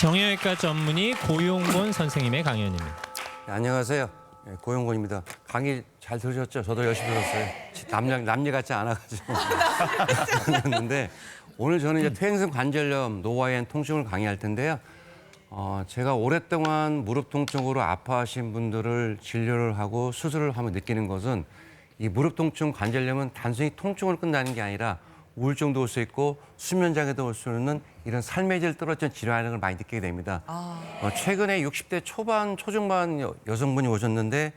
정형외과 전문의 고용곤 선생님의 강연입니다. 네, 안녕하세요. 네, 고용곤입니다. 강의 잘 들으셨죠? 저도 열심히 들었어요. 남녀 같지 않아가지고 들었는데 오늘 저는 이제 퇴행성 관절염, 노화엔 통증을 강의할 텐데요. 제가 오랫동안 무릎 통증으로 아파하신 분들을 진료를 하고 수술을 하며 느끼는 것은 이 무릎 통증 관절염은 단순히 통증으로 끝나는 게 아니라 우울증도 올 수 있고 수면장애도 올 수 있는 이런 삶의 질 떨어진 질환을 많이 느끼게 됩니다. 최근에 60대 초반, 초중반 여성분이 오셨는데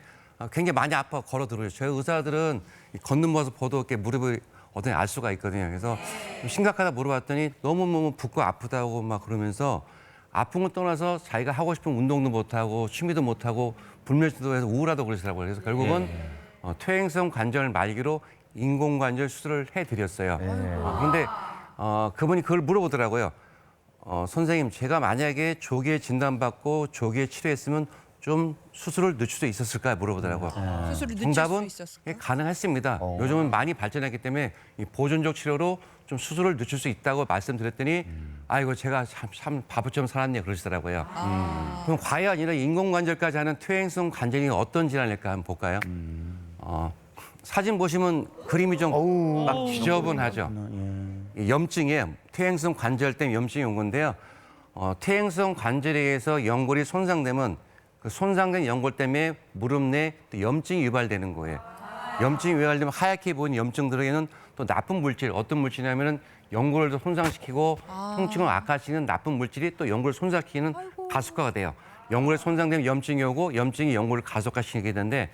굉장히 많이 아파 걸어 들어오죠. 저희 의사들은 걷는 모습 보도 이렇게 무릎을 어떻게 알 수가 있거든요. 그래서 좀 심각하다 물어봤더니 너무너무 붓고 아프다고 막 그러면서 아픈 건 떠나서 자기가 하고 싶은 운동도 못하고 취미도 못하고 불면증도 해서 우울하다고 그러시더라고요. 그래서 결국은 퇴행성 관절 말기로 인공관절 수술을 해드렸어요. 그런데 그분이 그걸 물어보더라고요. 선생님, 제가 만약에 조기에 진단받고 조기에 치료했으면 좀 수술을 늦출 수 있었을까요? 물어보더라고요. 수술을 늦출 정답은 수 있었을까? 예, 가능했습니다. 요즘은 많이 발전했기 때문에 이 보존적 치료로 좀 수술을 늦출 수 있다고 말씀드렸더니 아이고 제가 참 바보처럼 살았네요 그러시더라고요. 그럼 과연 이런 인공관절까지 하는 퇴행성 관절이 어떤 질환일까 한번 볼까요? 사진 보시면 그림이 좀 막 지저분하죠. 이 염증이에요. 퇴행성 관절염 염증이 온 건데요. 퇴행성 관절에 의해서 연골이 손상되면 그 손상된 연골 때문에 무릎 내 염증이 유발되는 거예요. 염증이 유발되면 하얗게 보이는 염증들에게는 또 나쁜 물질, 어떤 물질이냐면은 연골을 손상시키고 통증을 악화시키는 나쁜 물질이 또 연골을 손상시키는 가속화가 돼요. 연골이 손상되면 염증이 오고 염증이 연골을 가속화시키게 되는데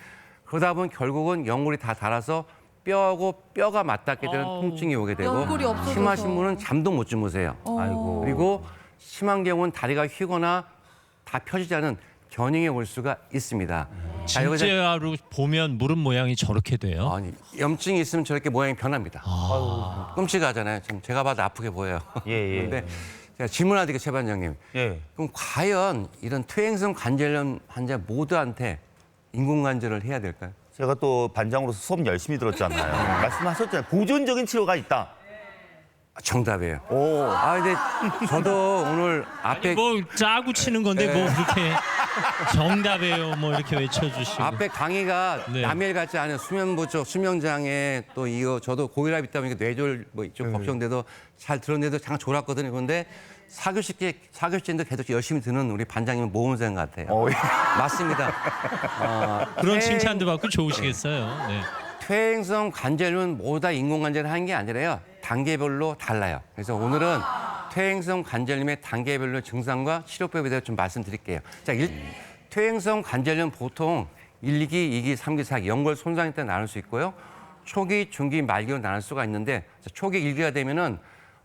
그러다 보면 결국은 연골이 다 닳아서 뼈하고 뼈가 맞닿게 되는 통증이 오게 되고 연골이 없어져서. 심하신 분은 잠도 못 주무세요. 아이고. 그리고 심한 경우는 다리가 휘거나 다 펴지지 않은 견형이 올 수가 있습니다. 자, 여기서 진짜로 보면 무릎 모양이 저렇게 돼요? 아니, 염증이 있으면 저렇게 모양이 변합니다. 끔찍하잖아요. 좀 제가 봐도 아프게 보여요. 예. 그런데 제가 질문하드릴게요, 최 반장님. 예. 그럼 과연 이런 퇴행성 관절염 환자 모두한테 인공관절을 해야 될까요? 제가 또 반장으로서 수업 열심히 들었잖아요. 말씀하셨잖아요. 보존적인 치료가 있다. 정답이에요. 오. 근데 저도 오늘 앞에 뭐 짜고 치는 건데 뭐 그렇게 정답이에요 뭐 이렇게 외쳐주시고. 앞에 강의가 네. 남의 일 같지 않은 수면 부족, 수면장애 또 이거 저도 고혈압 있다 보니까 뇌졸 뭐 좀 걱정돼도 잘 들었는데도 잠깐 졸았거든요. 그런데 사교시인데 계속 열심히 듣는 우리 반장님은 모범생 같아요. 맞습니다. 그런 칭찬도 받고 좋으시겠어요. 네. 퇴행성 관절은 모두 다 인공관절을 하는 게 아니라요. 단계별로 달라요. 그래서 오늘은 퇴행성 관절염의 단계별로 증상과 치료법에 대해서 좀 말씀드릴게요. 자, 퇴행성 관절염 보통 1, 2기, 2기, 3기, 4기 연골 손상일 때 나눌 수 있고요. 초기, 중기, 말기로 나눌 수가 있는데 초기 1기가 되면은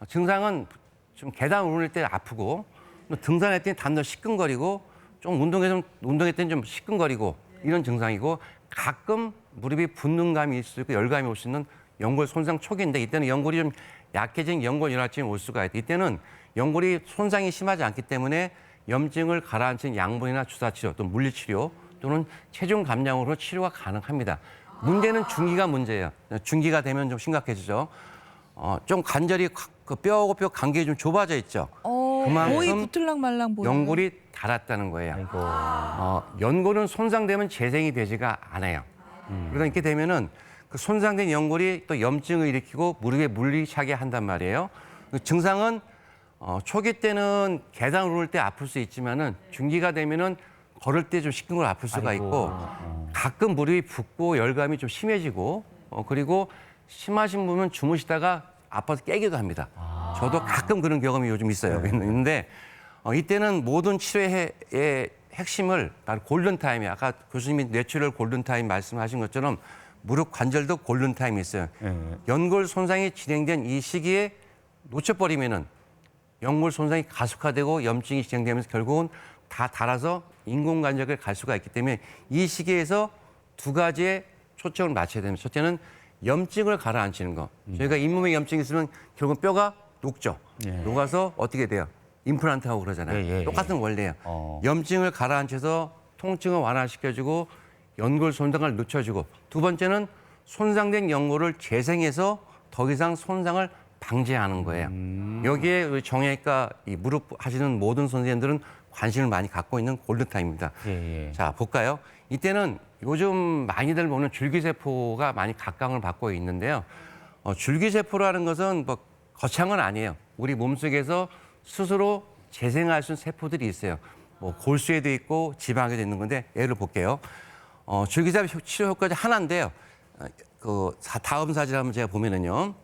증상은 좀 계단 오를 때 아프고 등산할 때 담도 시끈거리고 좀 운동할 때는 좀 시끈거리고 이런 증상이고 가끔 무릎이 붓는 감이 있을 수 있고 열감이 올 수 있는 연골 손상 초기인데 이때는 연골이 좀 약해진 연골 연화증이 올 수가 있다. 이때는 연골이 손상이 심하지 않기 때문에 염증을 가라앉힌 양분이나 주사치료 또 물리치료 또는 체중 감량으로 치료가 가능합니다. 문제는 중기가 문제예요. 중기가 되면 좀 심각해지죠. 좀 관절이 그 뼈하고 뼈 간격이 좀 좁아져 있죠. 거의 붙을랑 말랑 보여요. 연골이 닳았다는 거예요. 아이고. 연골은 손상되면 재생이 되지가 않아요. 그러다 이렇게 되면은 그 손상된 연골이 또 염증을 일으키고 무릎에 물리차게 한단 말이에요. 그 증상은 초기 때는 계단 오를 때 아플 수 있지만은 중기가 되면은 걸을 때 좀 시큰걸 아플 수가 있고 가끔 무릎이 붓고 열감이 좀 심해지고 그리고 심하신 분은 주무시다가 아파서 깨기도 합니다. 저도 가끔 그런 경험이 요즘 있어요. 있는데 이때는 모든 치료의 핵심을 바로 골든타임이에요. 아까 교수님이 뇌출혈 골든타임 말씀하신 것처럼 무릎 관절도 골든타임이 있어요. 연골 손상이 진행된 이 시기에 놓쳐버리면은 연골 손상이 가속화되고 염증이 진행되면서 결국은 다 닳아서 인공관절을 갈 수가 있기 때문에 이 시기에서 두 가지의 초점을 맞춰야 됩니다. 첫째는 염증을 가라앉히는 거. 저희가 잇몸에 염증이 있으면 결국 뼈가 녹죠. 녹아서 어떻게 돼요? 임플란트하고 그러잖아요. 똑같은 원리예요. 염증을 가라앉혀서 통증을 완화시켜주고 연골 손상을 늦춰주고 두 번째는 손상된 연골을 재생해서 더 이상 손상을 방지하는 거예요. 여기에 우리 정형외과 이 무릎 하시는 모든 선생님들은 관심을 많이 갖고 있는 골든타임입니다. 예, 예. 자, 볼까요? 이때는 요즘 많이들 보는 줄기세포가 많이 각광을 받고 있는데요. 줄기세포라는 것은 뭐 거창한 건 아니에요. 우리 몸속에서 스스로 재생할 수 있는 세포들이 있어요. 뭐 골수에도 있고 지방에도 있는 건데 예를 볼게요. 줄기세포 치료 효과가 하나인데요. 다음 사진 한번 제가 보면은요.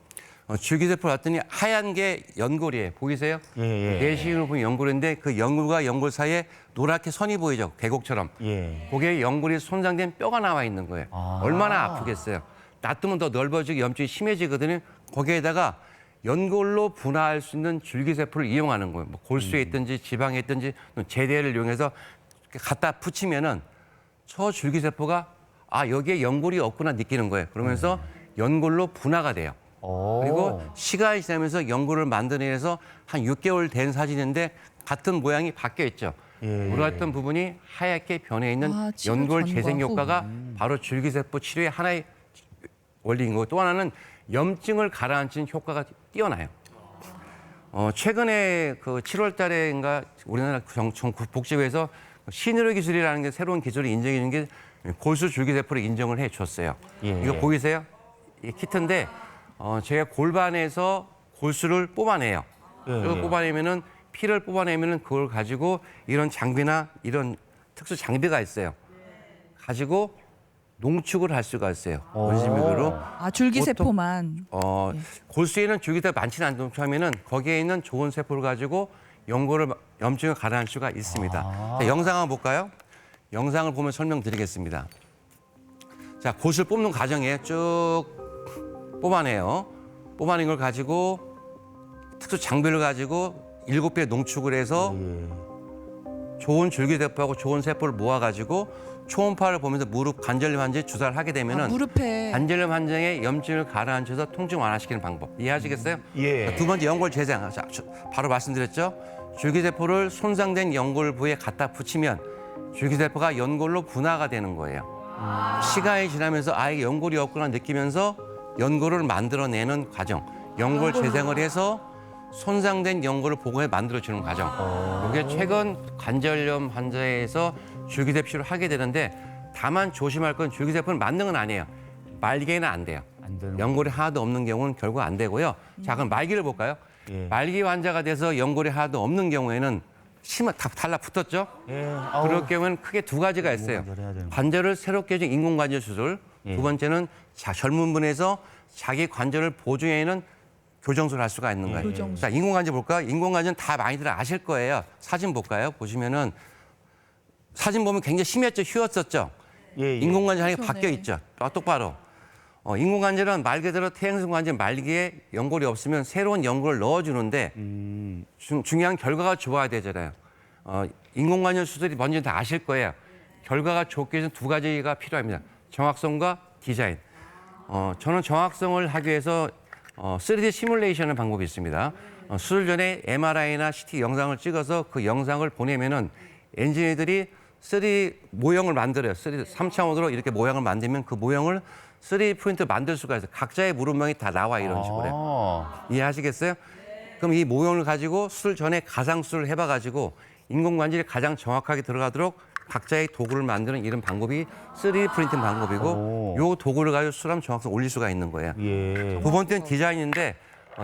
줄기세포를 봤더니 하얀 게 연골이에요. 보이세요? 예, 예. 내시경으로 보면 연골인데 그 연골과 연골 사이에 노랗게 선이 보이죠? 계곡처럼. 예. 거기에 연골이 손상된 뼈가 나와 있는 거예요. 얼마나 아프겠어요. 놔두면 더 넓어지고 염증이 심해지거든요. 거기에다가 연골로 분화할 수 있는 줄기세포를 이용하는 거예요. 뭐 골수에 있든지 지방에 있든지 제대를 이용해서 갖다 붙이면은 저 줄기세포가 여기에 연골이 없구나 느끼는 거예요. 그러면서 연골로 분화가 돼요. 그리고 시간이 지나면서 연골을 만들어내서 한 6개월 된 사진인데 같은 모양이 바뀌어 있죠. 우려했던 부분이 하얗게 변해 있는 치료 연골 전과 재생 후. 효과가 바로 줄기세포 치료의 하나의 원리인 거고 또 하나는 염증을 가라앉히는 효과가 뛰어나요. 최근에 그 7월 달에인가 우리나라 복지부에서 신의료 기술이라는 게 새로운 기술이 인정해 주는 게 골수 줄기세포를 인정을 해 줬어요. 예. 이거 보이세요? 이 키트인데 제가 골반에서 골수를 뽑아내요. 그걸 뽑아내면은 피를 뽑아내면은 그걸 가지고 이런 장비나 이런 특수 장비가 있어요. 가지고 농축을 할 수가 있어요. 원심력으로. 줄기세포만. 골수에는 줄기세포가 많지는 않은데 농축하면은 거기에 있는 좋은 세포를 가지고 염증을 가라앉힐 수가 있습니다. 자, 영상 한번 볼까요? 영상을 보면 설명드리겠습니다. 자, 골수를 뽑는 과정에 쭉 뽑아내요. 뽑아낸 걸 가지고 특수 장비를 가지고 7배 농축을 해서 좋은 줄기세포하고 좋은 세포를 모아가지고 초음파를 보면서 무릎 관절염 환자에 주사를 하게 되면은 무릎에. 관절염 환자의 염증을 가라앉혀서 통증 완화시키는 방법 이해하시겠어요? 예. 자, 두 번째 연골 재생. 자, 바로 말씀드렸죠. 줄기세포를 손상된 연골 부위에 갖다 붙이면 줄기세포가 연골로 분화가 되는 거예요. 시간이 지나면서 이게 연골이 없구나 느끼면서 연골을 만들어내는 과정. 연골 재생을 해서 손상된 연골을 복원해 만들어주는 과정. 이게 최근 관절염 환자에서 줄기세포를 하게 되는데 다만 조심할 건 줄기세포는 맞는 건 아니에요. 말기에는 안 돼요. 안 되는 연골이 하나도 없는 경우는 결국 안 되고요. 자, 그럼 말기를 볼까요? 예. 말기 환자가 돼서 연골이 하나도 없는 경우에는 다 달라붙었죠? 예. 그럴 경우에는 크게 두 가지가 있어요. 관절해야 되는 관절을 새롭게 해준 인공관절 수술. 두 번째는 젊은 분에서 자기 관절을 보존해는 교정술을 할 수가 있는 거예요. 교정술. 자, 인공관절 볼까? 인공관절은 다 많이들 아실 거예요. 사진 볼까요? 보시면은 사진 보면 굉장히 심했죠? 휘었었죠? 예. 인공관절 하나 그렇죠, 바뀌어 네. 있죠? 똑바로. 인공관절은 말 그대로 퇴행성관절 말기에 연골이 없으면 새로운 연골을 넣어주는데 중요한 결과가 좋아야 되잖아요. 인공관절 수술이 뭔지 다 아실 거예요. 결과가 좋기 위해서는 두 가지가 필요합니다. 정확성과 디자인. 저는 정확성을 하기 위해서 3D 시뮬레이션의 방법이 있습니다. 수술 전에 MRI나 CT 영상을 찍어서 그 영상을 보내면은 엔지니어들이 3D 모형을 만들어요. 3차원으로 이렇게 모양을 만들면 그 모형을 3D 프린트 만들 수가 있어요. 각자의 무릎망이 다 나와 이런 식으로. 이해하시겠어요? 그럼 이 모형을 가지고 수술 전에 가상 수술을 해봐가지고 인공관절이 가장 정확하게 들어가도록 각자의 도구를 만드는 이런 방법이 3D 프린팅 방법이고 요 도구를 가지고 수술하면 정확성 올릴 수가 있는 거예요. 예. 두 번째는 디자인인데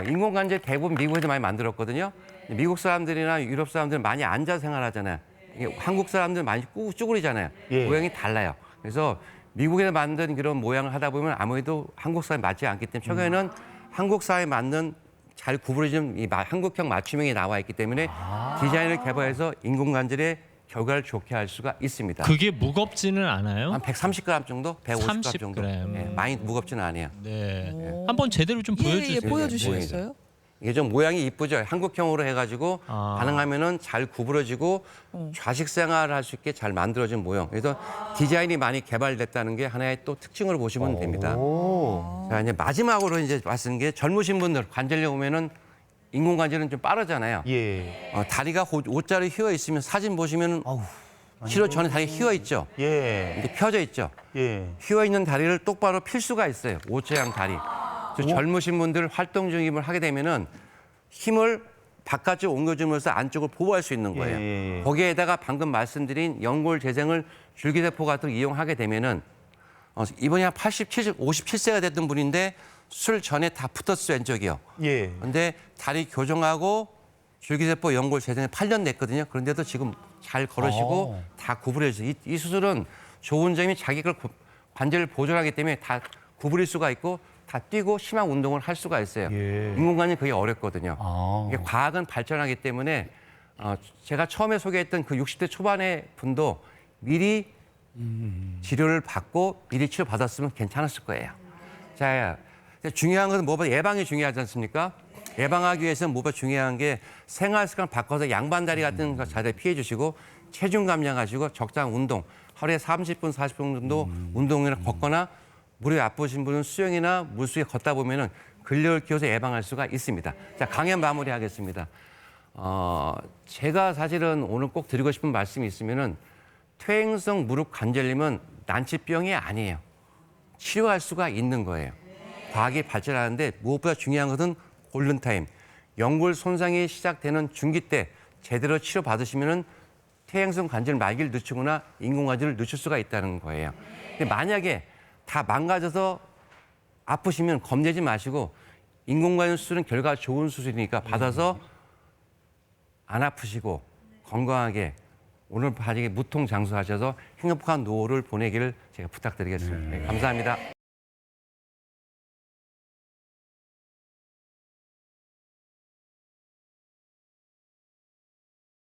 인공관절 대부분 미국에서 많이 만들었거든요. 미국 사람들이나 유럽 사람들은 많이 앉아 생활하잖아요. 이게 한국 사람들은 많이 쭈그리잖아요. 예. 모양이 달라요. 그래서 미국에서 만든 그런 모양을 하다 보면 아무래도 한국 사람이 맞지 않기 때문에 최근에는 한국 사람이 만든 잘 구부러진 이 한국형 맞춤형이 나와 있기 때문에 디자인을 개발해서 인공관절의 결과를 좋게 할 수가 있습니다. 그게 무겁지는 않아요? 한 130g 정도, 150g 30g. 정도. 많이 무겁지는 않아요. 네. 한번 제대로 좀 보여주세요. 보여주시겠어요? 이게 좀 모양이 이쁘죠. 한국형으로 해가지고 가능하면은 잘 구부러지고 좌식 생활을 할 수 있게 잘 만들어진 모형. 그래서 디자인이 많이 개발됐다는 게 하나의 또 특징으로 보시면 됩니다. 자, 이제 마지막으로 이제 말씀드린 게 젊으신 분들 관절염 오면은 인공관절은 좀 빠르잖아요. 예. 다리가 옷자리 휘어 있으면 사진 보시면은 치료 전에 다리 휘어 있죠. 예. 이렇게 펴져 있죠. 예. 휘어 있는 다리를 똑바로 필 수가 있어요. 옷자양 다리. 또 젊으신 분들 활동 중임을 하게 되면은 힘을 바깥쪽 옮겨줌으로써 안쪽을 보호할 수 있는 거예요. 예. 거기에다가 방금 말씀드린 연골 재생을 줄기세포 같은 걸 이용하게 되면은 이번에 한 87, 57세가 됐던 분인데 술 전에 다 붙었어요, 왼쪽이요. 예. 근데 다리 교정하고 줄기세포 연골 재생에 8년 냈거든요. 그런데도 지금 잘 걸으시고 다 구부려져요. 이 수술은 좋은 점이 자기 걸 관절을 보존하기 때문에 다 구부릴 수가 있고 다 뛰고 심한 운동을 할 수가 있어요. 예. 인공관이 그게 어렵거든요. 아. 이게 과학은 발전하기 때문에 제가 처음에 소개했던 그 60대 초반의 분도 미리 치료를 받고 미리 치료 받았으면 괜찮았을 거예요. 자, 중요한 것은 무엇보다 예방이 중요하지 않습니까? 예방하기 위해서는 무엇보다 중요한 게 생활 습관 바꿔서 양반다리 같은 거 자주 피해 주시고 체중 감량하시고 적당한 운동, 하루에 30분, 40분 정도 운동이나 걷거나 무릎이 아프신 분은 수영이나 물속에 걷다 보면은 근력을 키워서 예방할 수가 있습니다. 자, 강연 마무리하겠습니다. 제가 사실은 오늘 꼭 드리고 싶은 말씀이 있으면은 퇴행성 무릎 관절염은 난치병이 아니에요. 치료할 수가 있는 거예요. 과학이 발전하는데 무엇보다 중요한 것은 골든타임. 연골 손상이 시작되는 중기 때 제대로 치료받으시면은 퇴행성 관절 말기를 늦추거나 인공관절을 늦출 수가 있다는 거예요. 근데 만약에 다 망가져서 아프시면 겁내지 마시고 인공관절 수술은 결과가 좋은 수술이니까 받아서 안 아프시고 건강하게 오늘 바지게 무통장수하셔서 행복한 노후를 보내기를 제가 부탁드리겠습니다. 네, 감사합니다.